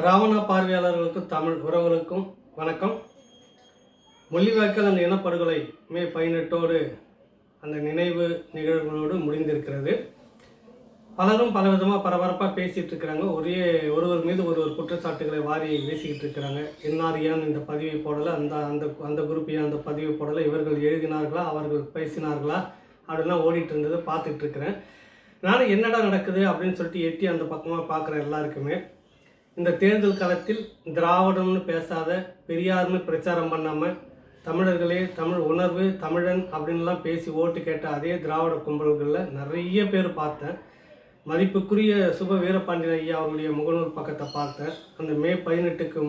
ராவணா பார்வையாளர்களுக்கும் தமிழ் உறவுகளுக்கும் வணக்கம். முள்ளிவாய்க்கால் அந்த இனப்படுகொலை மே 18 அந்த நினைவு நிகழ்வுகளோடு முடிந்திருக்கிறது. பலரும் பலவிதமாக பரபரப்பாக பேசிகிட்டு இருக்கிறாங்க. ஒருவர் மீது ஒருவர் குற்றச்சாட்டுகளை வாரி வீசிக்கிட்டு இருக்கிறாங்க. இன்னார் ஏன் இந்த பதிவை போடலை, அந்த அந்த அந்த குரூப் ஏன் அந்த பதிவை போடலை, இவர்கள் எழுதினார்களா, அவர்கள் பேசினார்களா அப்படின்லாம் ஓடிட்டு இருந்தது பார்த்துட்டு இருக்கிறேன். நானும் என்னடா நடக்குது அப்படின்னு சொல்லிட்டு எட்டி அந்த பக்கமாக பார்க்குற எல்லாருக்குமே இந்த தேர்தல் களத்தில் திராவிடம்னு பேசாத, பெரியார்னு பிரச்சாரம் பண்ணாமல், தமிழர்களே, தமிழ் உணர்வு, தமிழன் அப்படின்லாம் பேசி ஓட்டு கேட்ட அதே திராவிட கும்பல்களில் நிறைய பேர் பார்த்தேன். மதிப்புக்குரிய சுப வீரபாண்டியன் ஐயா அவருடைய முகநூல் பக்கத்தை பார்த்தேன். அந்த மே 18க்கு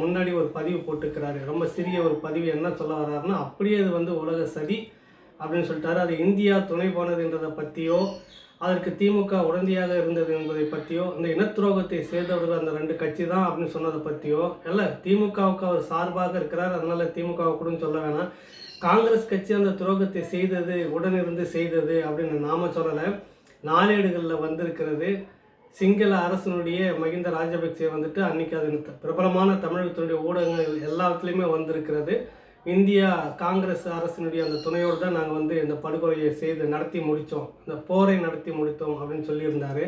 முன்னாடி ஒரு பதிவு போட்டுக்கிறாரு. ரொம்ப சிறிய ஒரு பதிவு. என்ன சொல்ல வர்றாருன்னா, அப்படியே அது உலக சதி அப்படின்னு சொல்லிட்டாரு. அது இந்தியா துணை போனதுன்றதை பற்றியோ, அதற்கு திமுக உடந்தையாக இருந்தது என்பதை பற்றியோ, இந்த இனத்துரோகத்தை செய்தவர்கள் அந்த 2 கட்சி தான் அப்படின்னு சொன்னதை பற்றியோ, இல்லை திமுகவுக்கு அவர் சார்பாக இருக்கிறார், அதனால் திமுகவை கூட சொல்ல வேணாம், காங்கிரஸ் கட்சி அந்த துரோகத்தை செய்தது, உடனிருந்து செய்தது அப்படின்னு நாம சொல்லலை. நாளேடுகளில் வந்திருக்கிறது. சிங்கள அரசனுடைய மகிந்த ராஜபக்சே அன்றைக்கி அது பிரபலமான தமிழகத்தினுடைய ஊடகங்கள் எல்லாத்துலேயுமே வந்திருக்கிறது. இந்தியா காங்கிரஸ் அரசினுடைய அந்த துணையோடு தான் நாங்கள் இந்த படுகொலையை நடத்தி முடித்தோம், இந்த போரை நடத்தி முடித்தோம் அப்படின்னு சொல்லியிருந்தார்.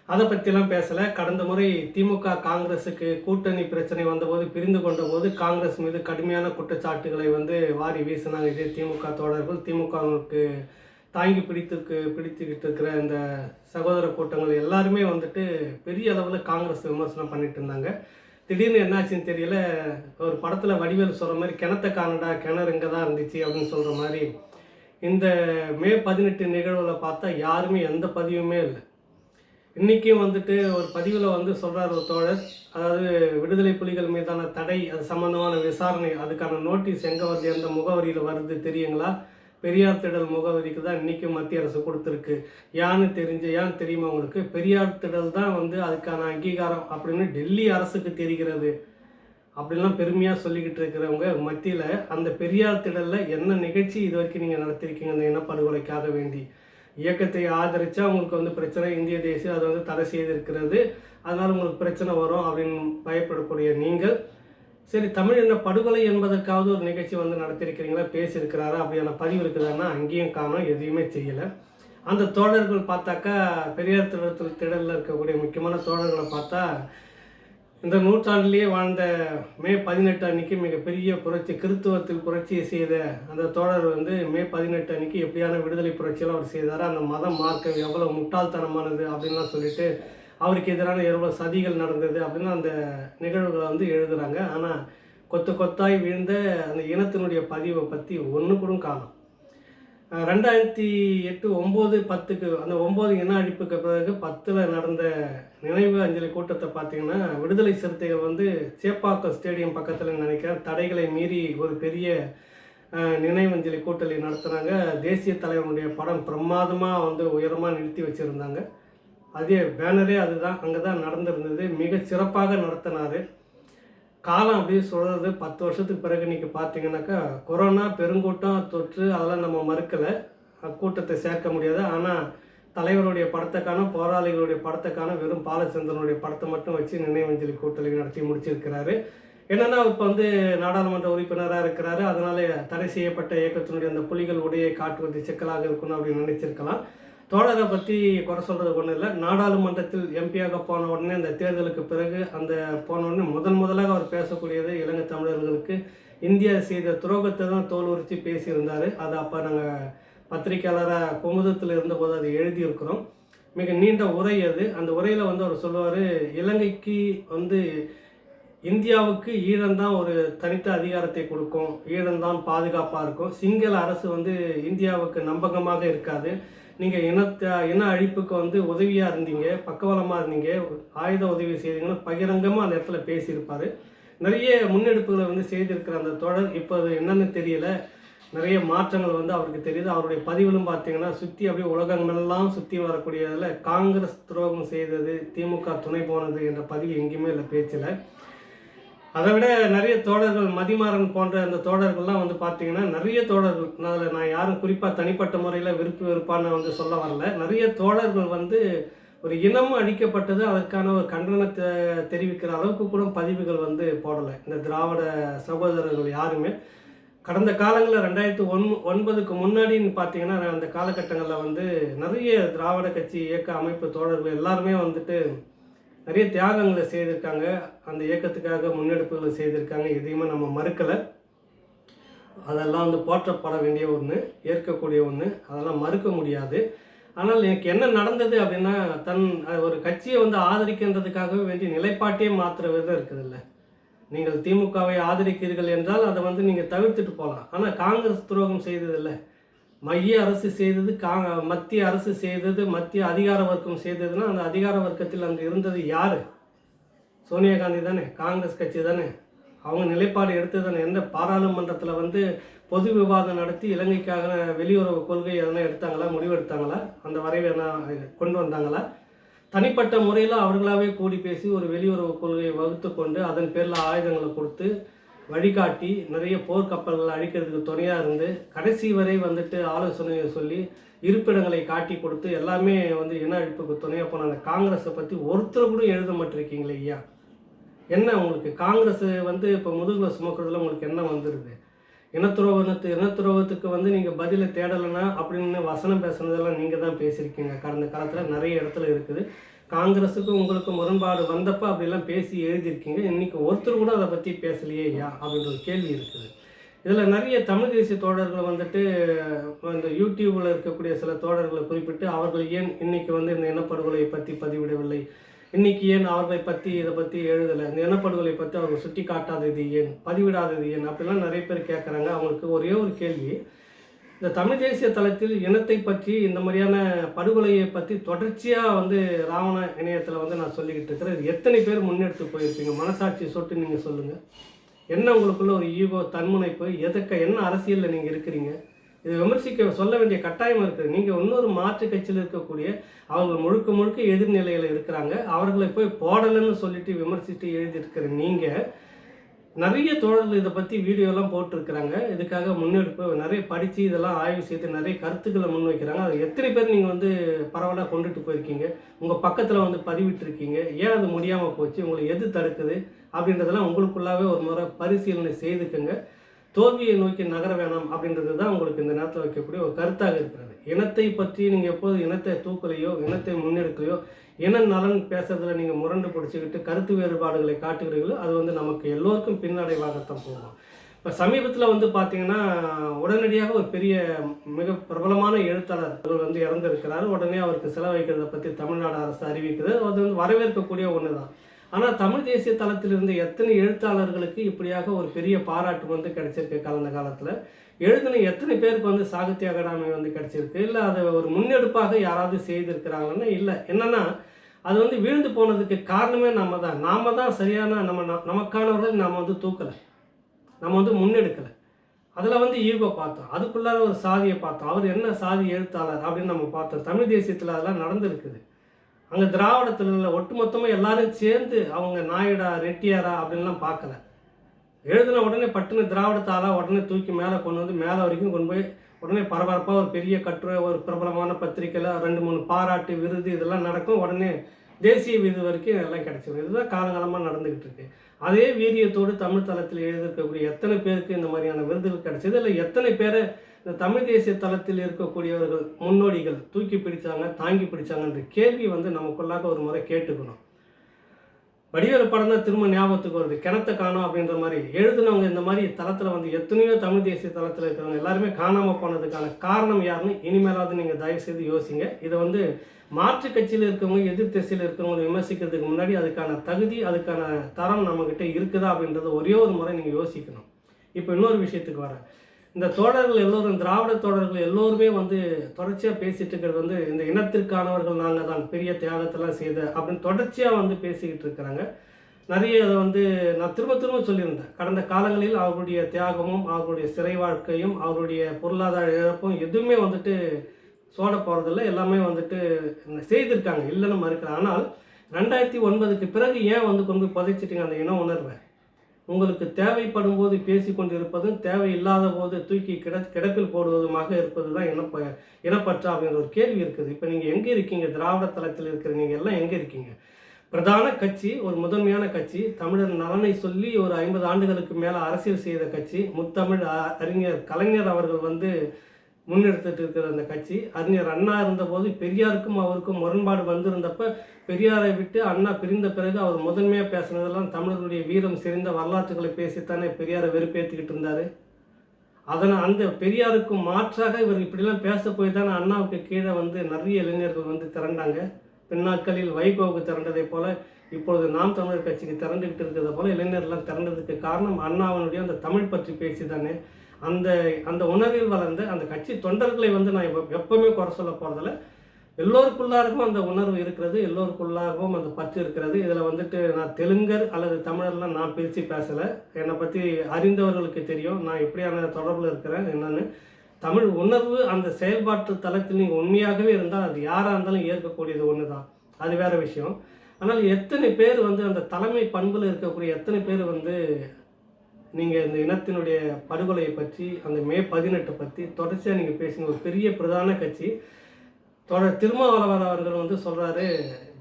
அதை பற்றிலாம் பேசலை. கடந்த முறை திமுக காங்கிரஸுக்கு கூட்டணி பிரச்சனை வந்தபோது, பிரிந்து கொண்ட போது காங்கிரஸ் மீது கடுமையான குற்றச்சாட்டுகளை வாரி வீசினாங்க இதே திமுக தோழர்கள். திமுகவுக்கு தாங்கி பிடித்துக்கிட்டு இருக்கிற இந்த சகோதர கூட்டங்கள் எல்லாருமே பெரிய அளவில் காங்கிரஸ் விமர்சனம் பண்ணிட்டு இருந்தாங்க. திடீர்னு என்னாச்சுன்னு தெரியல, ஒரு படத்தில் வடிவேல் சொல்கிற மாதிரி கிணத்த காணடா, கிணறு இங்கே தான் இருந்துச்சு அப்படின்னு சொல்கிற மாதிரி இந்த மே 18 நிகழ்வில் பார்த்தா யாருமே எந்த பதிவுமே இல்லை. இன்றைக்கும் ஒரு பதிவில் சொல்கிறார் ஒரு தோழர், அதாவது விடுதலை புலிகள் மீதான தடை, அது சம்மந்தமான விசாரணை, அதுக்கான நோட்டீஸ் எங்கே வருது, எந்த முகவரியில் வருது தெரியுங்களா? பெரியார் திடல் முகவரிக்கு தான் இன்றைக்கும் மத்திய அரசு கொடுத்துருக்கு. ஏன்னு தெரியுமா உங்களுக்கு? பெரியார் திடல் தான் அதுக்கான அங்கீகாரம் அப்படின்னு டெல்லி அரசுக்கு தெரிகிறது அப்படின்லாம் பெருமையாக சொல்லிக்கிட்டு இருக்கிறவங்க மத்தியில் அந்த பெரியார் திடலில் என்ன நிகழ்ச்சி இது வரைக்கும் நீங்கள் நடத்திருக்கீங்க? அந்த இனப்படுகொலைக்காக வேண்டி இயக்கத்தை ஆதரித்தா உங்களுக்கு பிரச்சனை, இந்திய தேசியம் அதை தடை செய்திருக்கிறது, அதனால் உங்களுக்கு பிரச்சனை வரும் அப்படின்னு பயப்படக்கூடிய நீங்கள், சரி தமிழ் என்ன படுகொலை என்பதற்காவது ஒரு நிகழ்ச்சி நடத்திருக்கிறீங்களா, பேசியிருக்கிறாரா, அப்படியான பதிவு இருக்குதான்னா அங்கேயும் காணோம், எதையுமே செய்யலை. அந்த தோழர்கள் பார்த்தாக்கா பெரியார் திடலில் இருக்கக்கூடிய முக்கியமான தோழர்களை பார்த்தா இந்த நூற்றாண்டிலேயே வாழ்ந்த மே 18 அன்னைக்கு மிகப்பெரிய புரட்சி, கிறித்துவத்தில் புரட்சியை செய்த அந்த தோழர் மே 18 அன்னைக்கு எப்படியான விடுதலை புரட்சியெல்லாம் அவர் செய்தார், அந்த மதம் மார்க்கம் எவ்வளோ முட்டாள்தனமானது அப்படின்லாம் சொல்லிட்டு அவருக்கு எதிரான எவ்வளோ சதிகள் நடந்தது அப்படின்னு அந்த நிகழ்வுகளை எழுதுகிறாங்க. ஆனால் கொத்தாய் வீழ்ந்த அந்த இனத்தினுடைய பதிவை பற்றி ஒன்று கூட காணும். 2008, 9, 10க்கு அந்த 9 இன அழிப்புக்கு பிறகு 10ல் நடந்த நினைவு அஞ்சலி கூட்டத்தை பார்த்தீங்கன்னா, விடுதலை சிறுத்தைகள் சேப்பாக்கம் ஸ்டேடியம் பக்கத்தில் நினைக்கிறேன் தடைகளை மீறி ஒரு பெரிய நினைவஞ்சலி கூட்டத்தை நடத்துனாங்க. தேசிய தலைவனுடைய படம் பிரமாதமாக உயரமாக நிறுத்தி வச்சுருந்தாங்க. அதே பேனரே அதுதான், அங்கே தான் நடந்திருந்தது. மிக சிறப்பாக நடத்தினார். காலம் அப்படியே சொல்கிறது. 10 வருஷத்துக்கு பிறகு இன்றைக்கி பார்த்தீங்கன்னாக்கா கொரோனா பெருங்கூட்டம் தொற்று அதெல்லாம் நம்ம மறுக்கலை, கூட்டத்தை சேர்க்க முடியாது. ஆனால் தலைவருடைய படத்தைக்கான, போராளிகளுடைய படத்தைக்கான வெறும் பாலச்சந்திரனுடைய படத்தை மட்டும் வச்சு நினைவஞ்சலி கூட்டத்தை நடத்தி முடிச்சிருக்கிறாரு. என்னென்னா இப்போ நாடாளுமன்ற உறுப்பினராக இருக்கிறாரு, அதனால் தடை செய்யப்பட்ட இயக்கத்தினுடைய அந்த புலிகள் உடையை காட்டுவது சிக்கலாக இருக்கணும் அப்படின்னு நினைச்சிருக்கலாம். தோழரை பற்றி குறை சொல்கிறது ஒன்றும் இல்லை. நாடாளுமன்றத்தில் எம்பியாக போன உடனே அந்த தேர்தலுக்கு பிறகு அந்த போன உடனே முதலாக அவர் பேசக்கூடியது இலங்கை தமிழர்களுக்கு இந்தியா செய்த துரோகத்தை தான் தோல் உரித்து பேசியிருந்தார். அது அப்போ நாங்கள் பத்திரிகையாளராக குமுதத்தில் இருந்தபோது அதை எழுதியிருக்கிறோம். மிக நீண்ட உரை அது. அந்த உரையில் அவர் சொல்லுவார், இலங்கைக்கு இந்தியாவுக்கு ஈழம்தான் ஒரு தனித்த அதிகாரத்தை கொடுக்கும், ஈழம்தான் பாதுகாப்பாக இருக்கும், சிங்கள அரசு இந்தியாவுக்கு நம்பகமாக இருக்காது, நீங்கள் இன அழிப்புக்கு உதவியாக இருந்தீங்க, பக்கபலமாக இருந்தீங்க, ஆயுத உதவி செய்தீங்கன்னு பகிரங்கமாக அந்த இடத்துல பேசியிருப்பார். நிறைய முன்னெடுப்புகளை செய்திருக்கிற அந்த தொடர் இப்போ அது என்னன்னு தெரியல. நிறைய மாற்றங்கள் அவருக்கு தெரியுது. அவருடைய பதிவிலும் பார்த்தீங்கன்னா சுற்றி அப்படியே உலகங்களெல்லாம் சுற்றி வரக்கூடியதில் காங்கிரஸ் துரோகம் செய்தது, திமுக துணை போனது என்ற பதிவு எங்கேயுமே இல்லை, பேச்சில். அதை விட நிறைய தோழர்கள், மதிமாறன் போன்ற அந்த தோழர்கள்லாம் பார்த்தீங்கன்னா நிறைய தோழர்கள், அதில் நான் யாரும் குறிப்பாக தனிப்பட்ட முறையில் வெறுப்பான சொல்ல வரல, நிறைய தோழர்கள் ஒரு இனம் அழிக்கப்பட்டது, அதற்கான ஒரு கண்டனத்தை தெரிவிக்கிற அளவுக்கு கூட பதிவுகள் வந்து போடலை இந்த திராவிட சகோதரர்கள் யாருமே. கடந்த காலங்களில் 2009க்கு முன்னாடின்னு பார்த்தீங்கன்னா, அந்த காலகட்டங்களில் வந்து நிறைய திராவிட கட்சி இயக்க அமைப்பு தோழர்கள் எல்லாருமே வந்துட்டு நிறைய தியாகங்களை செய்திருக்காங்க. அந்த இயக்கத்துக்காக முன்னெடுப்புகளை செய்திருக்காங்க. எதையுமே நம்ம மறுக்கலை. அதெல்லாம் வந்து போற்றப்பட வேண்டிய ஒன்று, ஏற்கக்கூடிய ஒன்று, அதெல்லாம் மறுக்க முடியாது. ஆனால் எனக்கு என்ன நடந்தது அப்படின்னா, ஒரு கட்சியை வந்து ஆதரிக்கின்றதுக்காகவே வேண்டிய நிலைப்பாட்டையே மாற்றுற விதம் இருக்குதுல்ல. நீங்கள் திமுகவை ஆதரிக்கிறீர்கள் என்றால் அதை வந்து நீங்கள் தவிர்த்துட்டு போகலாம். ஆனால் காங்கிரஸ் துரோகம் செய்ததில்லை, மைய அரசு செய்தது, மத்திய அரசு செய்தது, மத்திய அதிகார வர்க்கம் செய்ததுன்னா அந்த அதிகார வர்க்கத்தில் அங்கே இருந்தது யார்? சோனியா காந்தி தானே, காங்கிரஸ் கட்சி தானே. அவங்க நிலைப்பாடு எடுத்து தானே. எந்த பாராளுமன்றத்தில் வந்து பொது விவாதம் நடத்தி இலங்கைக்காக வெளியுறவு கொள்கை எதனா எடுத்தாங்களா, முடிவெடுத்தாங்களா, அந்த வரைவை கொண்டு வந்தாங்களா? தனிப்பட்ட முறையில் அவர்களாகவே கூடி பேசி ஒரு வெளியுறவு கொள்கையை வகுத்து கொண்டு அதன் பேரில் ஆயுதங்களை கொடுத்து வழிகாட்டி நிறைய போர்க்கப்பல்களை அழிக்கிறதுக்கு துணையாக இருந்து கடைசி வரை வந்துட்டு ஆலோசனையை சொல்லி இருப்பிடங்களை காட்டி கொடுத்து எல்லாமே வந்து இன அழிப்புக்கு துணையாக போன அந்த காங்கிரஸை பற்றி ஒருத்தர் கூட எழுத மாட்டிருக்கீங்களே ஐயா. என்ன உங்களுக்கு காங்கிரஸ் வந்து இப்போ முதுகில் சுமக்கிறதுல உங்களுக்கு என்ன வந்துடுது? இனத்துரோகத்துக்கு வந்து நீங்கள் பதிலை தேடலைன்னா அப்படின்னு வசனம் பேசுனதெல்லாம் நீங்கள் தான் பேசியிருக்கீங்க. கடந்த காலத்தில் நிறைய இடத்துல இருக்குது. காங்கிரஸுக்கும் உங்களுக்கு முரண்பாடு வந்தப்போ அப்படிலாம் பேசி எழுதியிருக்கீங்க. இன்றைக்கி ஒருத்தர் கூட அதை பற்றி பேசலையே ஐயா அப்படின்ற ஒரு கேள்வி இருக்குது. இதில் நிறைய தமிழ் தேசிய தோழர்கள் வந்துட்டு இந்த யூடியூப்பில் இருக்கக்கூடிய சில தோழர்களை குறிப்பிட்டு அவர்கள் ஏன் இன்றைக்கி வந்து இந்த இனப்படுகொலையை பற்றி பதிவிடவில்லை, இன்றைக்கி ஏன் அவர்களை பற்றி இதை பற்றி எழுதலை, இந்த இனப்படுகொலை பற்றி அவர்கள் சுட்டி காட்டாதது ஏன், பதிவிடாதது ஏன் அப்படிலாம் நிறைய பேர் கேட்குறாங்க. அவங்களுக்கு ஒரே ஒரு கேள்வி, இந்த தமிழ் தேசிய தளத்தில் இனத்தை பற்றி இந்த மாதிரியான படுகொலையை பற்றி தொடர்ச்சியாக வந்து ராவண இணையத்தில் வந்து நான் சொல்லிக்கிட்டு இருக்கிறேன். இது எத்தனை பேர் முன்னெடுத்து போயிருப்பீங்க? மனசாட்சி சொட்டு நீங்கள் சொல்லுங்கள். என்ன உங்களுக்குள்ள ஒரு ஈகோ, தன்முனைப்பு, என்ன அரசியலில் நீங்கள் இருக்கிறீங்க? இது விமர்சிக்க சொல்ல வேண்டிய கட்டாயம் இருக்குது. நீங்கள் இன்னொரு மாற்று கட்சியில் இருக்கக்கூடிய அவர்கள் முழுக்க எதிர்நிலையில் இருக்கிறாங்க. அவர்களை போய் போடலைன்னு சொல்லிட்டு விமர்சித்து எழுதியிருக்கிற நீங்கள் நிறைய தோழர்கள் இதை பற்றி வீடியோலாம் போட்டிருக்கிறாங்க. இதுக்காக முன்னெடுப்பு நிறைய படித்து இதெல்லாம் ஆய்வு செய்து நிறைய கருத்துக்களை முன்வைக்கிறாங்க. அது எத்தனை பேர் நீங்கள் வந்து பரவலாக கொண்டுட்டு போயிருக்கீங்க, உங்கள் பக்கத்தில் வந்து பதிவிட்டுருக்கீங்க? ஏன் அது முடியாமல் போச்சு, உங்களை எது தடுக்குது அப்படின்றதெல்லாம் உங்களுக்குள்ளாவே ஒரு முறை பரிசீலனை செய்துக்குங்க. தோல்வியை நோக்கி நகர வேணாம் அப்படின்றது தான் உங்களுக்கு இந்த நேரத்தில் வைக்கக்கூடிய ஒரு கருத்தாக இருக்கிறது. இனத்தை பற்றி நீங்கள் எப்போது இனத்தை தூக்கலையோ, இனத்தை முன்னெடுக்கலையோ, இன நலன் பேசுறதுல நீங்கள் முரண்டு பிடிச்சிக்கிட்டு கருத்து வேறுபாடுகளை காட்டுகிறீங்களோ அது வந்து நமக்கு எல்லோருக்கும் பின்னடைவாகத்தான் போகும். இப்போ சமீபத்தில் வந்து பார்த்தீங்கன்னா உடனடியாக ஒரு பெரிய மிக பிரபலமான எழுத்தாளர் அவர் வந்து இறந்திருக்கிறார். உடனே அவருக்கு செலவழிக்கிறத பற்றி தமிழ்நாடு அரசு அறிவிக்கிறது. அது வந்து வரவேற்கக்கூடிய ஒன்று தான். ஆனால் தமிழ் தேசிய தளத்தில் இருந்த எத்தனை எழுத்தாளர்களுக்கு இப்படியாக ஒரு பெரிய பாராட்டு வந்து கிடைச்சிருக்கு கடந்த காலத்தில்? எழுதின எத்தனை பேருக்கு வந்து சாகித்ய அகாடமி வந்து கிடைச்சிருக்கு? இல்லை அதை ஒரு முன்னெடுப்பாக யாராவது செய்திருக்கிறாங்கன்னா இல்லை. என்னென்னா அது வந்து வீழ்ந்து போனதுக்கு காரணமே நாம தான் சரியான நமக்கானவர்கள் நாம் வந்து தூக்கலை, நம்ம வந்து முன்னெடுக்கலை. அதில் வந்து ஈகோ பார்த்தோம், அதுக்குள்ளார ஒரு சாதியை பார்த்தோம். அவர் என்ன சாதி எழுத்தாளர் அப்படின்னு நம்ம பார்த்தோம். தமிழ் தேசியத்தில் அதெல்லாம் நடந்திருக்குது. அங்கே திராவிடத்தில் ஒட்டுமொத்தமாக எல்லாரும் சேர்ந்து அவங்க நாயுடா ரெட்டியாரா அப்படின்லாம் பார்க்கல. எழுதின உடனே பட்டுன்னு திராவிடத்தாலாக உடனே தூக்கி மேலே கொண்டு வந்து மேலே வரைக்கும் கொண்டு போய் உடனே பரபரப்பாக ஒரு பெரிய கட்டுரை, ஒரு பிரபலமான பத்திரிக்கையில் 2-3 பாராட்டு விருது இதெல்லாம் நடக்கும். உடனே தேசிய விருது வரைக்கும் எல்லாம் கிடைச்சிடும். இதுதான் காலங்காலமாக நடந்துக்கிட்டு இருக்கு. அதே வீரியத்தோடு தமிழ் தளத்தில் எழுதியிருக்கக்கூடிய எத்தனை பேருக்கு இந்த மாதிரியான விருதுகள் கிடைச்சது? இல்லை எத்தனை பேரை இந்த தமிழ் தேசிய தளத்தில் இருக்கக்கூடியவர்கள் முன்னோடிகள் தூக்கி பிடிச்சாங்க, தாங்கி பிடிச்சாங்கன்ற கேள்வி வந்து நமக்குள்ளாக ஒரு முறை கேட்டுக்கணும். வடிவேலு படம் தான் திரும்ப ஞாபகத்துக்கு வருது, கிணத்தை காணோம் அப்படின்ற மாதிரி. எழுதுனவங்க இந்த மாதிரி தளத்தில் வந்து எத்தனையோ தமிழ் தேசிய தளத்தில் இருக்கிறவங்க எல்லாருமே காணாமல் போனதுக்கான காரணம் யாருன்னு இனிமேலாவது நீங்கள் தயவுசெய்து யோசிங்க. இதை வந்து மாற்று கட்சியில் இருக்கவங்க, எதிர் திசையில் இருக்கிறவங்க விமர்சிக்கிறதுக்கு முன்னாடி அதுக்கான தகுதி, அதுக்கான தரம் நம்மக்கிட்ட இருக்குதா அப்படின்றத ஒரே ஒரு முறை நீங்கள் யோசிக்கணும். இப்போ இன்னொரு விஷயத்துக்கு வரேன். இந்த தோழர்கள் எல்லோரும், திராவிட தோழர்கள் எல்லோருமே வந்து தொடர்ச்சியாக பேசிகிட்டு இருக்கிறது வந்து இந்த இனத்திற்கானவர்கள் நாங்கள் தான், பெரிய தியாகத்தெல்லாம் செய்த அப்படின்னு தொடர்ச்சியாக வந்து பேசிக்கிட்டு இருக்கிறாங்க. நிறைய அதை வந்து நான் திரும்ப சொல்லியிருந்தேன். கடந்த காலங்களில் அவர்களுடைய தியாகமும் அவர்களுடைய சிறை வாழ்க்கையும் அவருடைய பொருளாதார இழப்பும் எதுவுமே வந்துட்டு சோட போகிறதில்ல. எல்லாமே வந்துட்டு செய்திருக்காங்க, இல்லைன்னு மறுக்கிறேன். ஆனால் 2009க்கு பிறகு ஏன் வந்து கொண்டு போய் புதைச்சிட்டிங்க அந்த இன உணர்வை? உங்களுக்கு தேவைப்படும் போது பேசி கொண்டு இருப்பதும் தேவையில்லாத போது தூக்கி கிடப்பில் போடுவதுமாக இருப்பது தான் இனப்பற்றா அப்படின்ற ஒரு கேள்வி இருக்குது. இப்போ நீங்கள் எங்கே இருக்கீங்க? திராவிட தளத்தில் இருக்கிற நீங்கள் எல்லாம் எங்கே இருக்கீங்க? பிரதான கட்சி, ஒரு முதன்மையான கட்சி, தமிழர் நலனை சொல்லி ஒரு 50 ஆண்டுகளுக்கு மேலே அரசியல் செய்த கட்சி, முத்தமிழ் அறிஞர் கலைஞர் அவர்கள் முன்னெடுத்துட்டு இருக்கிற அந்த கட்சி. அறிஞர் அண்ணா இருந்தபோது பெரியாருக்கும் அவருக்கும் முரண்பாடு வந்திருந்தப்ப பெரியாரை விட்டு அண்ணா பிரிந்த பிறகு அவர் முதன்மையாக பேசினதெல்லாம் தமிழர்களுடைய வீரம் செறிந்த வரலாற்றுகளை பேசித்தானே பெரியாரை வெறுப்பேற்றிக்கிட்டு இருந்தார். அந்த பெரியாருக்கும் மாற்றாக இவர் இப்படிலாம் பேச போய் தானே அண்ணாவுக்கு கீழே நிறைய இளைஞர்கள் திரண்டாங்க. பின்னாட்களில் வைகோவுக்கு திரண்டதை போல இப்பொழுது நாம் தமிழர் கட்சிக்கு திரண்டுகிட்டு இருக்கிறத போல இளைஞர்லாம் திரண்டதுக்கு காரணம் அண்ணாவனுடைய அந்த தமிழ் பற்றி பேசி தானே. அந்த உணர்வில் வளர்ந்த அந்த கட்சி தொண்டர்களை நான் எப்பவுமே குறை சொல்ல போகிறதில்ல. எல்லோருக்குள்ளாகவும் அந்த உணர்வு இருக்கிறது, எல்லோருக்குள்ளாகவும் அந்த பற்று இருக்கிறது. இதில் நான் தெலுங்கர் அல்லது தமிழர்லாம் நான் பிரித்து பேசலை. என்னை பற்றி அறிந்தவர்களுக்கு தெரியும் நான் எப்படியான தொடர்பில் இருக்கிறேன் என்னென்னு. தமிழ் உணர்வு அந்த செயல்பாட்டு தளத்தில் நீங்கள் உண்மையாகவே இருந்தால் அது யாராக இருந்தாலும் ஏற்கக்கூடியது ஒன்று தான், அது வேறு விஷயம். ஆனால் எத்தனை பேர் அந்த தலைமை பண்பில் இருக்கக்கூடிய எத்தனை பேர் நீங்கள் இந்த இனத்தினுடைய படுகொலையை பற்றி அந்த மே 18 பற்றி தொடர்ச்சியாக நீங்கள் பேசுங்க. ஒரு பெரிய பிரதான கட்சி திருமாவளவன் அவர்கள் சொல்கிறாரு,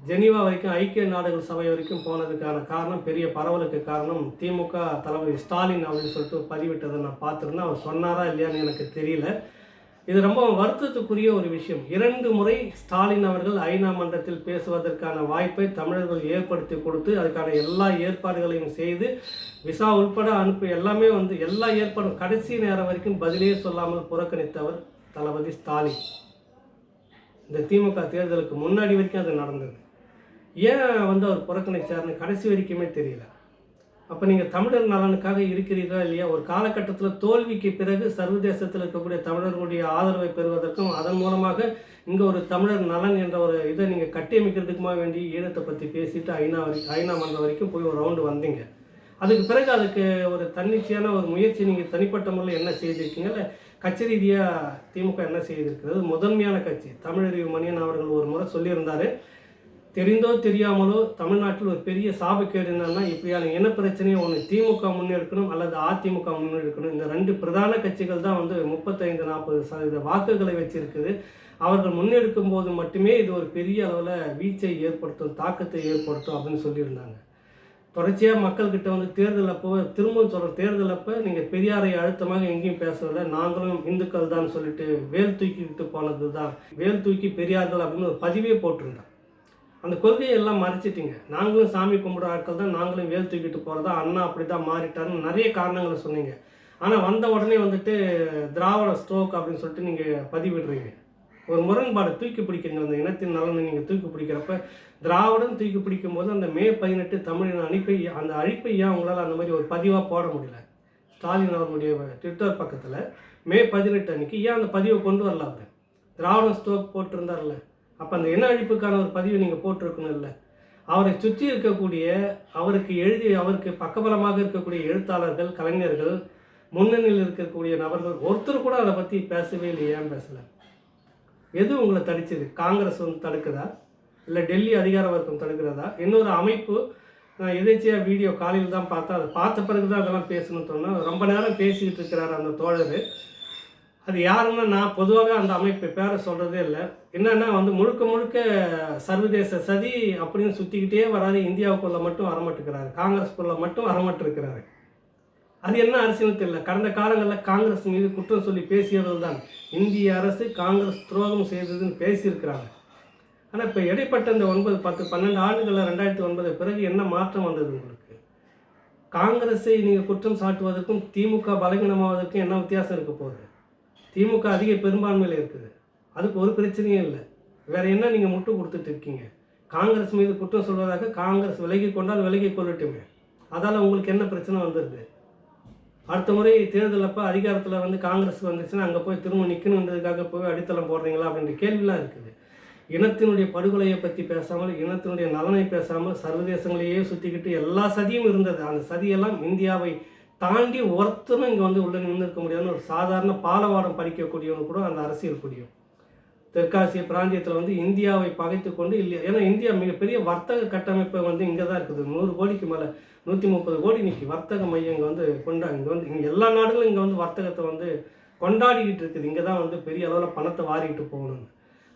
ஜெனீவா வரைக்கும் ஐக்கிய நாடுகள் சபை வரைக்கும் போனதுக்கான காரணம், பெரிய பரவலுக்கு காரணம் திமுக தளபதி ஸ்டாலின் அப்படின்னு சொல்லிட்டு பதிவிட்டதை நான் பார்த்துருந்தேன். அவர் சொன்னாரா இல்லையான்னு எனக்கு தெரியல. இது ரொம்ப வருத்தத்துக்குரிய ஒரு விஷயம். 2 முறை ஸ்டாலின் அவர்கள் ஐநா மன்றத்தில் பேசுவதற்கான வாய்ப்பை தமிழர்கள் ஏற்படுத்தி கொடுத்து அதுக்கான எல்லா ஏற்பாடுகளையும் செய்து விசா உள்பட அனுப்பி எல்லாமே எல்லா ஏற்பாடும் கடைசி நேரம் வரைக்கும் பதிலே சொல்லாமல் புறக்கணித்தவர் தளபதி ஸ்டாலின். இந்த திமுக தேர்தலுக்கு முன்னாடி வரைக்கும் அது நடந்தது. ஏன் அவர் புறக்கணிச்சார்னு கடைசி வரைக்குமே தெரியல. அப்போ நீங்கள் தமிழர் நலனுக்காக இருக்கிறீர்களா இல்லையா? ஒரு காலகட்டத்தில் தோல்விக்கு பிறகு சர்வதேசத்தில் இருக்கக்கூடிய தமிழர்களுடைய ஆதரவை பெறுவதற்கும் அதன் மூலமாக இங்கே ஒரு தமிழர் நலன் என்ற ஒரு இதை நீங்கள் கட்டியமைக்கிறதுக்குமா வேண்டி ஈழத்தை பற்றி பேசிட்டு ஐநா மன்றம் வரைக்கும் போய் ஒரு ரவுண்டு வந்தீங்க. அதுக்கு பிறகு அதுக்கு ஒரு தன்னிச்சையான ஒரு முயற்சி நீங்கள் தனிப்பட்ட முறையில் என்ன செய்திருக்கீங்க? கட்சி ரீதியாக திமுக என்ன செய்திருக்கிறது? முதன்மையான கட்சி தமிழறிவு மணியன் அவர்கள் ஒரு முறை சொல்லியிருந்தார், தெரிந்தோ தெரியாமலோ தமிழ்நாட்டில் ஒரு பெரிய சாபக்கேடு என்னன்னா இப்படியான இன பிரச்சனையை ஒன்று திமுக முன்னெடுக்கணும் அல்லது அதிமுக முன்னெடுக்கணும். இந்த 2 பிரதான கட்சிகள் தான் 35-40% வாக்குகளை வச்சிருக்குது. அவர்கள் முன்னெடுக்கும் போது மட்டுமே இது ஒரு பெரிய அளவில் வீச்சை ஏற்படுத்தும், தாக்கத்தை ஏற்படுத்தும் அப்படின்னு சொல்லியிருந்தாங்க. தொடர்ச்சியாக மக்கள்கிட்ட தேர்தல் அப்போ திரும்பவும் சொல்கிற தேர்தல் அப்போ நீங்கள் பெரியாரை அழுத்தமாக எங்கேயும் பேசவில்லை. நாங்களும் இந்துக்கள் தான் சொல்லிட்டு வேல் தூக்கிக்கிட்டு போனது தான், வேல் தூக்கி பெரியார்கள் அப்படின்னு ஒரு பதிவே போட்டிருந்தோம். அந்த கொள்கையை எல்லாம் மறைச்சிட்டிங்க. நாங்களும் சாமி கும்பிட ஆட்கள் தான், நாங்களும் வேல் தூக்கிட்டு போகிறதா, அண்ணா அப்படி தான் மாறிட்டாருன்னு நிறைய காரணங்களை சொன்னீங்க. ஆனால் வந்த உடனே திராவிட ஸ்ட்ரோக் அப்படின்னு சொல்லிட்டு நீங்கள் பதிவிடுறீங்க. ஒரு முரண்பாடு தூக்கி பிடிக்கிறீங்க. அந்த இனத்தின் நலனை நீங்கள் தூக்கி பிடிக்கிறப்ப திராவிடம் தூக்கி பிடிக்கும் போது அந்த மே 18 தமிழின் அந்த அழிப்பை ஏன் உங்களால் அந்த மாதிரி ஒரு பதிவாக போட முடியல? ஸ்டாலின் அவர்களுடைய ட்விட்டர் பக்கத்தில் மே 18 அன்னைக்கு ஏன் அந்த பதிவை கொண்டு வரல? அவர் திராவிடம் ஸ்ட்ரோக் போட்டிருந்தார்ல, அப்போ அந்த இன அழிப்புக்கான ஒரு பதிவை நீங்கள் போட்டிருக்கணும் இல்லை? அவரை சுற்றி இருக்கக்கூடிய அவருக்கு பக்கபலமாக இருக்கக்கூடிய எழுத்தாளர்கள், கலைஞர்கள், முன்னணியில் இருக்கக்கூடிய நபர்கள் ஒருத்தர் கூட அதை பற்றி பேசவே இல்லை. ஏன் பேசலை? எது உங்களை தடுச்சது? காங்கிரஸ் தடுக்குதா? இல்லை டெல்லி அதிகார வர்க்கம் தடுக்கிறதா? இன்னொரு அமைப்பு, நான் எதேச்சியாக வீடியோ காலையில் தான் பார்த்தேன், அதை பார்த்த பிறகு தான் அதெல்லாம் பேசணும்னு சொன்னேன். ரொம்ப நேரம் பேசிக்கிட்டு இருக்கிறார் அந்த தோழர். அது யாருன்னா, நான் பொதுவாகவே அந்த அமைப்பு பேரை சொல்கிறதே இல்லை. என்னென்னா முழுக்க முழுக்க சர்வதேச சதி அப்படின்னு சுற்றிக்கிட்டே வராது. இந்தியாவுக்குள்ளே மட்டும் வரமாட்டுக்கிறாரு, காங்கிரஸ்குள்ளே மட்டும் வரமாட்டிருக்கிறாரு. அது என்ன அரசியல் தெரியல. கடந்த காலங்களில் காங்கிரஸ் மீது குற்றம் சொல்லி பேசியவர்கள் தான் இந்திய அரசு காங்கிரஸ் துரோகம் செய்ததுன்னு பேசியிருக்கிறாங்க. ஆனால் இப்போ இடைப்பட்ட இந்த 9, 10, 12 ஆண்டுகளில் 2009 பிறகு என்ன மாற்றம் வந்தது உங்களுக்கு? காங்கிரஸை நீங்கள் குற்றம் சாட்டுவதற்கும் திமுக பலவீனமாவதற்கும் என்ன வித்தியாசம் இருக்க போகுது? திமுக அதிக பெரும்பான்மையில் இருக்குது, அதுக்கு ஒரு பிரச்சனையும் இல்லை. வேறு என்ன நீங்கள் முட்டு கொடுத்துட்டு இருக்கீங்க? காங்கிரஸ் மீது குற்றம் சொல்வதாக காங்கிரஸ் விலகி கொண்டால் விலகி கொள்ளட்டுமே, அதால் உங்களுக்கு என்ன பிரச்சனை வந்துடுது? அடுத்த முறை தேர்தல் அப்போ அதிகாரத்தில் காங்கிரஸ் வந்துச்சுன்னா அங்கே போய் திரும்ப நிற்கணுன்றதுக்காக போய் அடித்தளம் போடுறீங்களா அப்படின்ற கேள்விலாம் இருக்குது. இனத்தினுடைய படுகொலையை பற்றி பேசாமல், இனத்தினுடைய நலனை பேசாமல், சர்வதேசங்களையே சுற்றிக்கிட்டு எல்லா சதியும் இருந்தது. அந்த சதியெல்லாம் இந்தியாவை தாண்டி ஒருத்தரும் இங்கே உள்ள நின்று இருக்க முடியாதுன்னு ஒரு சாதாரண பாலவாரம் படிக்கக்கூடியவங்க கூட அந்த அரசியல் புரியும். தெற்காசிய பிராந்தியத்தில் வந்து இந்தியாவை பகைத்து கொண்டு இல்லை, ஏன்னா இந்தியா மிகப்பெரிய வர்த்தக கட்டமைப்பை வந்து இங்கே தான் இருக்குது. 100 கோடிக்கு மேலே 130 கோடி இன்னைக்கு வர்த்தக மையம் இங்கே வந்து இங்கே வந்து இங்கே எல்லா நாடுகளும் இங்கே வந்து வர்த்தகத்தை வந்து கொண்டாடிக்கிட்டு இருக்குது. இங்கே தான் வந்து பெரிய அளவில் பணத்தை வாரிக்கிட்டு போகணும்னு.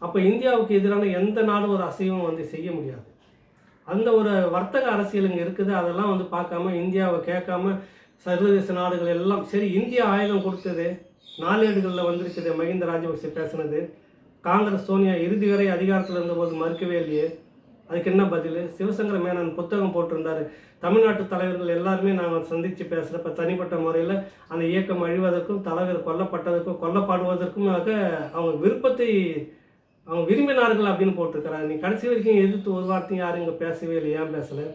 அப்போ இந்தியாவுக்கு எதிரான எந்த நாடும் ஒரு அசைவும் வந்து செய்ய முடியாது. அந்த ஒரு வர்த்தக அரசியல் இங்கே இருக்குது. அதெல்லாம் வந்து பார்க்காம இந்தியாவை கேட்காம சர்வதேச நாடுகள் எல்லாம் சரி. இந்தியா ஆயுதம் கொடுத்தது நாளேடுகளில் வந்திருக்குது. மஹிந்த ராஜபக்சே பேசுனது, காங்கிரஸ் சோனியா இறுதி வரை அதிகாரத்தில் இருந்தபோது மறுக்கவே இல்லையே, அதுக்கு என்ன பதில்? சிவசங்கர மேனன் புத்தகம் போட்டிருந்தார். தமிழ்நாட்டு தலைவர்கள் எல்லாருமே நாங்கள் சந்தித்து பேசுகிறப்ப தனிப்பட்ட முறையில் அந்த இயக்கம் அழிவதற்கும் தலைவர் கொல்லப்பட்டதற்கும் கொல்லப்படுவதற்குமாக அவங்க விருப்பத்தை அவங்க விரும்பினார்கள் அப்படின்னு போட்டிருக்கிறாங்க. நீ கடைசி வரைக்கும் எதிர்த்து ஒரு வார்த்தையும் யாரும் இங்கே பேசவே இல்லை. ஏன் பேசலை?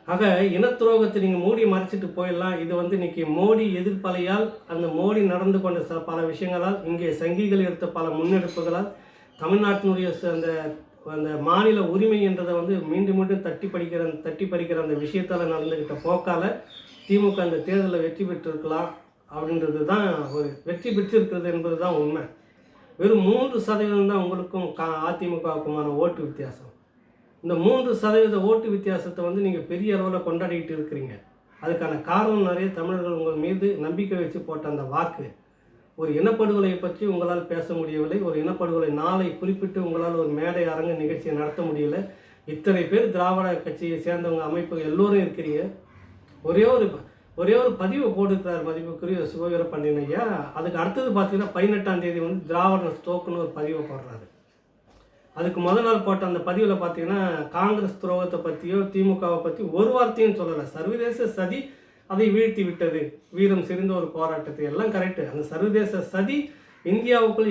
ஆக இனத்துரோகத்தை நீங்கள் மூடி மறைச்சிட்டு போயிடலாம். இது வந்து இன்னைக்கு மோடி எதிர்ப்பலையால், அந்த மோடி நடந்து கொண்ட பல விஷயங்களால், இங்கே சங்கிகள் எடுத்த பல முன்னெடுப்புகளால் தமிழ்நாட்டினுடைய அந்த அந்த மாநில உரிமை என்றதை வந்து மீண்டும் மீண்டும் தட்டி பறிக்கிற அந்த விஷயத்தால் நடந்துக்கிட்ட போக்கால் திமுக அந்த தேர்தலில் வெற்றி பெற்றிருக்கலாம் அப்படின்றது தான் ஒரு வெற்றி பெற்றிருக்கிறது என்பது தான் உண்மை. வெறும் 3% தான் உங்களுக்கும் அதிமுகவுக்குமான ஓட்டு வித்தியாசம். இந்த 3% ஓட்டு வித்தியாசத்தை வந்து நீங்கள் பெரிய அளவில் கொண்டாடிக்கிட்டு இருக்கிறீங்க. அதுக்கான காரணம் நிறைய தமிழர்கள் உங்கள் மீது நம்பிக்கை வச்சு போட்ட அந்த வாக்கு. ஒரு இனப்படுகொலையை பற்றி உங்களால் பேச முடியவில்லை. ஒரு இனப்படுகொலை நாளை குறிப்பிட்டு உங்களால் ஒரு மேடை அரங்க நிகழ்ச்சியை நடத்த முடியல. இத்தனை பேர் திராவிட கட்சியை சேர்ந்தவங்க அமைப்பு எல்லோரும் இருக்கிறீங்க. ஒரே ஒரு பதிவை போட்டுக்கிறார் மதிப்புக்குரிய சுபவீர பாண்டியன் ஐயா. அதுக்கு அடுத்தது பார்த்தீங்கன்னா 18ஆம் தேதி வந்து திராவிட ஸ்டோக்குன்னு ஒரு பதிவை போடுறாரு. அதுக்கு முதல் நாள் போட்ட அந்த பதிவில் பார்த்தீங்கன்னா காங்கிரஸ் துரோகத்தை பற்றியோ திமுகவை பற்றி ஒரு வார்த்தையும் சொல்லலை. சர்வதேச சதி அதை வீழ்த்தி விட்டது, வீரம் செறிந்த ஒரு போராட்டத்தை, எல்லாம் கரெக்டு. அந்த சர்வதேச சதி இந்தியாவுக்குள்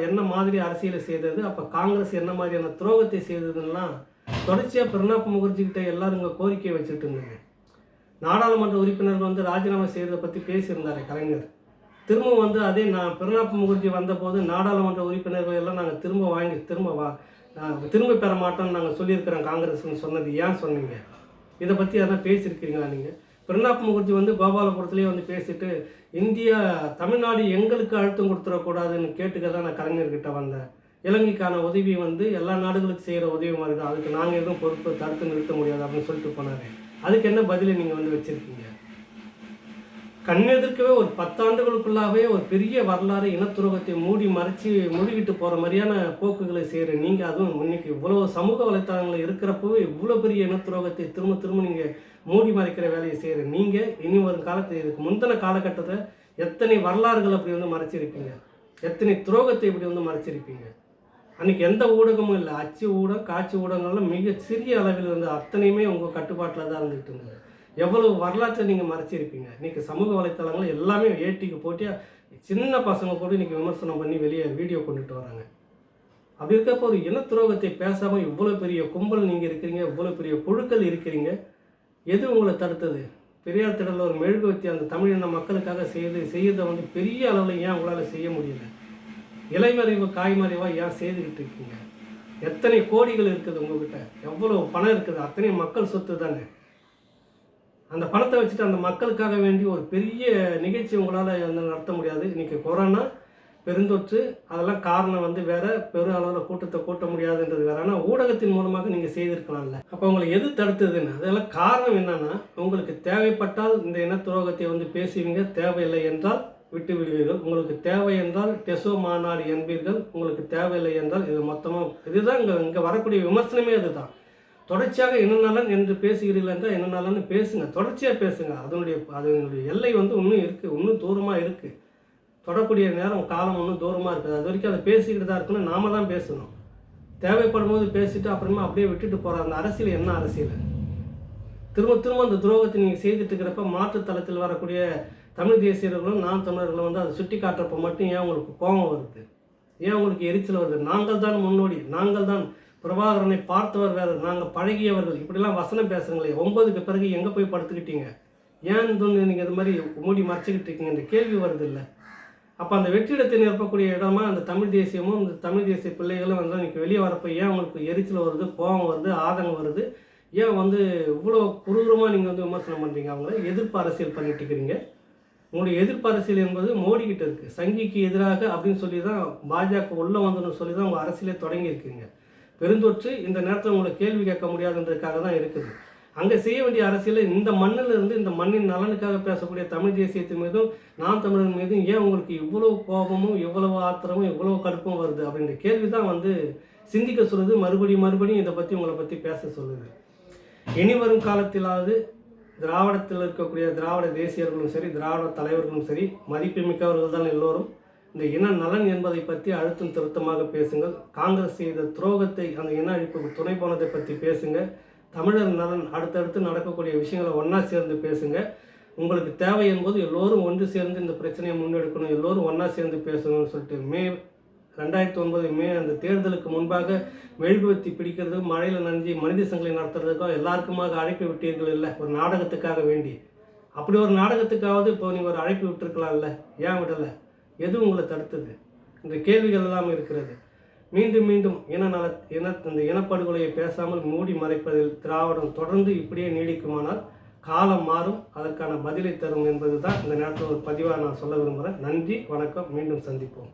என்ன மாதிரி அரசியலை செய்தது, அப்போ காங்கிரஸ் என்ன மாதிரியான துரோகத்தை செய்ததுன்னா தொடர்ச்சியாக பிரணாப் முகர்ஜிக்கிட்ட எல்லாரும் இங்கே கோரிக்கை வச்சுட்டு இருந்தாங்க. நாடாளுமன்ற உறுப்பினர்கள் வந்து ராஜினாமா செய்கிறத பற்றி பேசியிருந்தார் கலைஞர். திரும்ப வந்து அதே பிரணாப் முகர்ஜி வந்தபோது நாடாளுமன்ற உறுப்பினர்கள் எல்லாம் நாங்கள் திரும்ப பெற மாட்டோம்னு நாங்கள் சொல்லியிருக்கிறோம் காங்கிரஸ்ன்னு சொன்னது ஏன் சொன்னீங்க? இதை பற்றி எதனா பேசியிருக்கிறீங்களா நீங்கள்? பிரணாப் முகர்ஜி வந்து கோபாலபுரத்துலேயே வந்து பேசிட்டு இந்தியா தமிழ்நாடு எங்களுக்கு அழுத்தம் கொடுத்துடக்கூடாதுன்னு கேட்டுக்க தான் நான் கலைஞர்கிட்ட வந்தேன். இலங்கைக்கான உதவி வந்து எல்லா நாடுகளுக்கு செய்கிற உதவி மாதிரி தான், அதுக்கு நாங்கள் எதுவும் பொறுப்பு தடுத்து நிறுத்த முடியாது அப்படின்னு சொல்லிட்டு போனார். அதுக்கு என்ன பதிலை நீங்கள் வந்து வச்சுருக்கீங்க? கண்ணெதிர்க்கவே ஒரு 10 ஆண்டுகளுக்குள்ளாகவே ஒரு பெரிய வரலாறு இனத்துரோகத்தை மூடிக்கிட்டு போகிற மாதிரியான போக்குகளை செய்கிற நீங்கள், அதுவும் இன்னைக்கு இவ்வளோ சமூக வலைத்தளங்கள் இருக்கிறப்பவே இவ்வளோ பெரிய இனத்துரோகத்தை திரும்ப நீங்கள் மூடி மறைக்கிற வேலையை செய்கிற நீங்கள், இனி வரும் காலத்தில் இதுக்கு முந்தின காலகட்டத்தில் எத்தனை வரலாறுகள் அப்படி வந்து மறைச்சிருப்பீங்க, எத்தனை துரோகத்தை இப்படி வந்து மறைச்சிருப்பீங்க. அன்றைக்கி எந்த ஊடகமும் இல்லை. அச்சு ஊடகம், காட்சி ஊடகங்கள்லாம் மிக சிறிய அளவில் இருந்து அத்தனையுமே உங்கள் கட்டுப்பாட்டில் தான் இருந்துகிட்டு இருந்தது. எவ்வளவு வரலாற்றை நீங்கள் மறைச்சிருப்பீங்க. இன்றைக்கி சமூக வலைத்தளங்கள் எல்லாமே ஏட்டிக்கு போட்டியாக சின்ன பசங்க கூட இன்றைக்கி விமர்சனம் பண்ணி வெளியே வீடியோ கொண்டுட்டு வராங்க. அப்படி இருக்கப்போ ஒரு இனத்துரோகத்தை பேசாமல் இவ்வளோ பெரிய கும்பல் நீங்கள் இருக்கிறீங்க, இவ்வளோ பெரிய குழுக்கள் இருக்கிறீங்க. எது உங்களை தடுத்தது? பெரியார் திடலில் ஒரு மெழுகுவர்த்தி அந்த தமிழின மக்களுக்காக செய்யறதை வந்து பெரிய அளவில் ஏன் உங்களால் செய்ய முடியல? இலைமறைவு காய்மறைவாக ஏன் செய்துக்கிட்டு இருக்கீங்க? எத்தனை கோடிகள் இருக்குது உங்கள்கிட்ட, எவ்வளோ பணம் இருக்குது, அத்தனை மக்கள் சொத்து தானே. அந்த பணத்தை வச்சுட்டு அந்த மக்களுக்காக வேண்டி ஒரு பெரிய நிகழ்ச்சி உங்களால் வந்து நடத்த முடியாது. இன்றைக்கி கொரோனா பெருந்தொற்று, அதெல்லாம் காரணம் வந்து வேறு, பெரும் அளவில் கூட்டத்தை கூட்ட முடியாதுன்றது வேறு. ஆனால் ஊடகத்தின் மூலமாக நீங்கள் செய்திருக்கலாம்ல. அப்போ உங்களை எது தடுத்ததுன்னு, அதெல்லாம் காரணம் என்னென்னா, உங்களுக்கு தேவைப்பட்டால் இந்த இனத்துரோகத்தை வந்து பேசுவீங்க, தேவையில்லை என்றால் விட்டு விடுவீர்கள். உங்களுக்கு தேவை என்றால் டெசோ மாநாடு என்பீர்கள், உங்களுக்கு தேவையில்லை என்றால் இது மொத்தமாக. இதுதான் இங்கே வரக்கூடிய விமர்சனமே அதுதான். தொடர்ச்சியாக என்னென்னாலும் என்று பேசுகிறீர்கள் என்றால் என்னென்னாலும் பேசுங்க, தொடர்ச்சியாக பேசுங்க. அதனுடைய எல்லை வந்து இன்னும் இருக்குது, இன்னும் தூரமாக இருக்குது. தொடக்கூடிய நேரம் காலம் ஒன்றும் தூரமாக இருக்குது. அது வரைக்கும் அதை பேசிக்கிட்டு தான் இருக்கணும். நாம தான் பேசணும். தேவைப்படும் போது பேசிட்டு அப்புறமா அப்படியே விட்டுட்டு போகிற அந்த அரசியல் என்ன அரசியல்? திரும்ப அந்த துரோகத்தை நீங்கள் செய்துட்டு இருக்கிறப்ப மாற்றுத்தளத்தில் வரக்கூடிய தமிழ் தேசியர்களும் நான் தமிழர்களும் வந்து அதை சுட்டி காட்டுறப்ப மட்டும் ஏன் உங்களுக்கு கோபம் வருது? ஏன் உங்களுக்கு எரிச்சல் வருது? நாங்கள் தான் முன்னோடி, நாங்கள் தான் பிரபாகரனை பார்த்தவர் வேறு, நாங்கள் பழகியவர்கள், இப்படிலாம் வசனம் பேசுகிறீங்களே. 9க்கு பிறகு எங்கே போய் படுத்துக்கிட்டீங்க? ஏன் நீங்கள் இது மாதிரி மூடி மறைச்சிக்கிட்டு இருக்கீங்க? இந்த கேள்வி வருது இல்லை? அப்போ அந்த வெற்றிடத்தை நிரப்பக்கூடிய இடமா அந்த தமிழ் தேசியமும் இந்த தமிழ் தேசிய பிள்ளைகளும் வந்து இன்றைக்கி வெளியே வரப்போ ஏன் உங்களுக்கு எரிச்சல் வருது, கோபம் வருது, ஆதங்கம் வருது? ஏன் வந்து இவ்வளோ குரூரமாக நீங்கள் வந்து விமர்சனம் பண்ணுறீங்க? அவங்கள எதிர்ப்பு அரசியல் பண்ணிட்டு இருக்கிறீங்க. உங்களுடைய எதிர்ப்பு அரசியல் என்பது மோடி கிட்ட இருக்குது. சங்கிக்கு எதிராக அப்படின்னு சொல்லி தான் பாஜக உள்ளே வந்தணும்னு சொல்லி தான் உங்கள் அரசியலே தொடங்கியிருக்கீங்க. பெருந்தொற்று இந்த நேரத்தில் உங்களை கேள்வி கேட்க முடியாதுன்றதுக்காக தான் இருக்குது. அங்கே செய்ய வேண்டிய அரசியலை இந்த மண்ணில் இருந்து இந்த மண்ணின் நலனுக்காக பேசக்கூடிய தமிழ் தேசியத்தின் மீதும் நாம் தமிழர் மீதும் ஏன் உங்களுக்கு இவ்வளவு கோபமும் இவ்வளவு ஆத்திரமும் இவ்வளவு கடுப்பும் வருது அப்படின்ற கேள்வி தான் சிந்திக்க சொல்லுது. மறுபடியும் இதை பற்றி உங்களை பற்றி பேச சொல்லுது. இனி வரும் காலத்திலாவது திராவிடத்தில் இருக்கக்கூடிய திராவிட தேசியர்களும் சரி, திராவிட தலைவர்களும் சரி, மதிப்புமிக்கவர்கள் தான் எல்லோரும். இந்த இன நலன் என்பதை பற்றி அழுத்தம் திருத்தமாக பேசுங்கள். காங்கிரஸ் செய்த துரோகத்தை, அந்த இன அழிப்புக்கு துணை போனதை பற்றி பேசுங்க. தமிழர் நலன் அடுத்தடுத்து நடக்கக்கூடிய விஷயங்களை ஒன்றா சேர்ந்து பேசுங்க. உங்களுக்கு தேவை என்பது எல்லோரும் ஒன்று சேர்ந்து இந்த பிரச்சனையை முன்னெடுக்கணும், எல்லோரும் ஒன்றா சேர்ந்து பேசணும்னு சொல்லிட்டு 2009 அந்த தேர்தலுக்கு முன்பாக மெழுகுவர்த்தி பிடிக்கிறது, மழையில் நனைஞ்சி மனித சங்கிலி நடத்துறதுக்கும் எல்லாருக்குமாக அழைப்பு விட்டீர்கள் இல்லை, ஒரு நாடகத்துக்காக வேண்டி. அப்படி ஒரு நாடகத்துக்காவது இப்போ நீங்கள் ஒரு அழைப்பு விட்டுருக்கலாம்ல, ஏன் விடலை? எது உங்களை தடுத்தது? இந்த கேள்விகள் எல்லாம் இருக்கிறது. மீண்டும் இந்த இனப்படுகொலையை பேசாமல் மூடி மறைப்பதில் திராவிடம் தொடர்ந்து இப்படியே நீடிக்குமானால் காலம் மாறும், அதற்கான பதிலை தரும் என்பது தான் இந்த நேரத்தில் ஒரு பதிவாக நான் சொல்ல விரும்புகிறேன். நன்றி, வணக்கம், மீண்டும் சந்திப்போம்.